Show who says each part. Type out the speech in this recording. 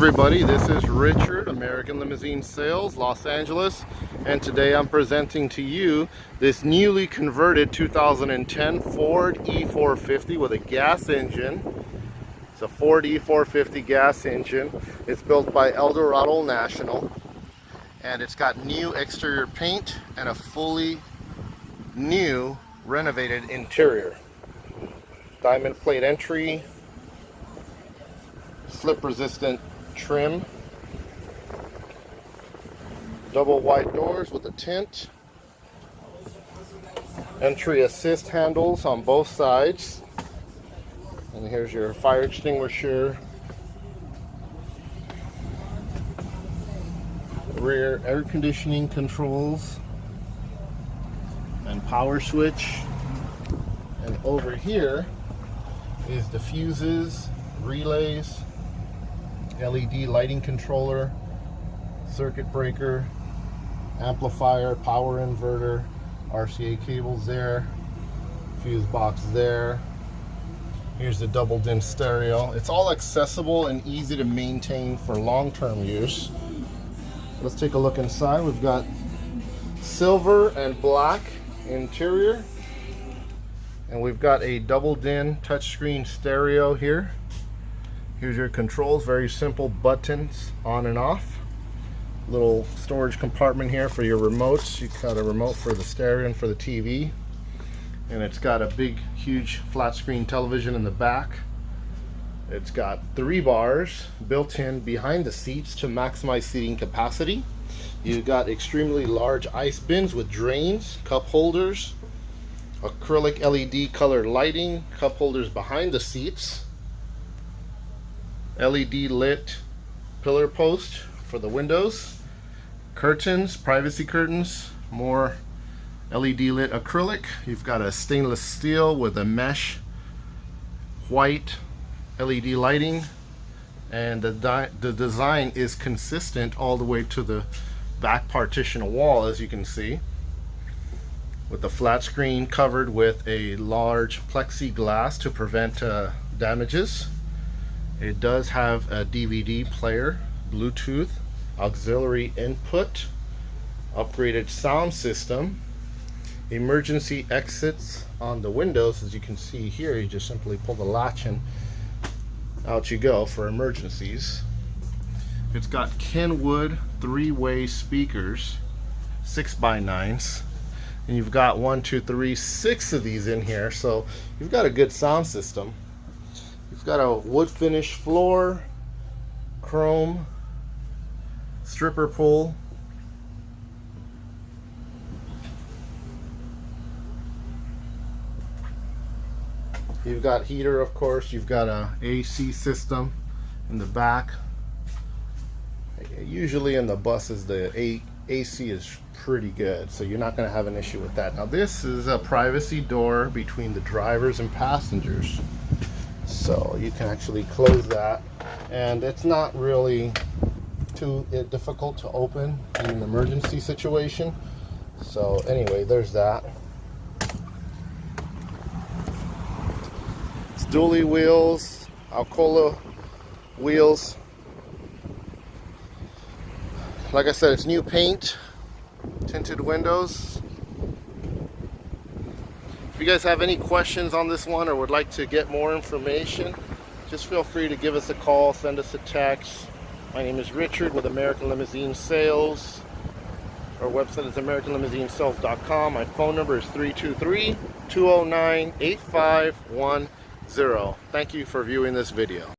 Speaker 1: Everybody, this is Richard, American Limousine Sales, Los Angeles, and today I'm presenting to you this newly converted 2010 Ford E450 with a gas engine. It's a Ford E450 gas engine. It's built by Eldorado National, and it's got new exterior paint and a fully new renovated interior. Diamond plate entry, slip resistant trim, double wide doors with a tint, entry assist handles on both sides, and here's your fire extinguisher, rear air conditioning controls and power switch, and over here is the fuses, relays, LED lighting controller, circuit breaker, amplifier, power inverter, RCA cables there, fuse box there. Here's the double DIN stereo. It's all accessible and easy to maintain for long-term use. Let's take a look inside. We've got silver and black interior, and we've got a double DIN touchscreen stereo here. Here's your controls, very simple buttons on and off. Little storage compartment here for your remotes. You've got a remote for the stereo and for the TV. And it's got a big, huge flat screen television in the back. It's got 3 bars built in behind the seats to maximize seating capacity. You've got extremely large ice bins with drains, cup holders, acrylic LED colored lighting, cup holders behind the seats, LED lit pillar post for the windows, curtains, privacy curtains, more LED lit acrylic. You've got a stainless steel with a mesh white LED lighting, and the design is consistent all the way to the back partition wall, as you can see, with the flat screen covered with a large plexiglass to prevent damages. It does have a DVD player, Bluetooth, auxiliary input, upgraded sound system, emergency exits on the windows. As you can see here, you just simply pull the latch and out you go for emergencies. It's got Kenwood 3-way speakers, 6x9s, and you've got 6 of these in here, so you've got a good sound system. You've got a wood finish floor, chrome stripper pull, you've got heater, of course. You've got a AC system in the back. Usually in the buses the AC is pretty good, so you're not going to have an issue with that. Now this is a privacy door between the drivers and passengers, so you can actually close that, and it's not really too difficult to open in an emergency situation. So anyway, there's that. It's dually wheels, Alcoa wheels. Like I said, it's new paint, tinted windows. If you guys have any questions on this one or would like to get more information, just feel free to give us a call, send us a text. My name is Richard with American Limousine Sales. Our website is AmericanLimousineSales.com. My phone number is 323-209-8510. Thank you for viewing this video.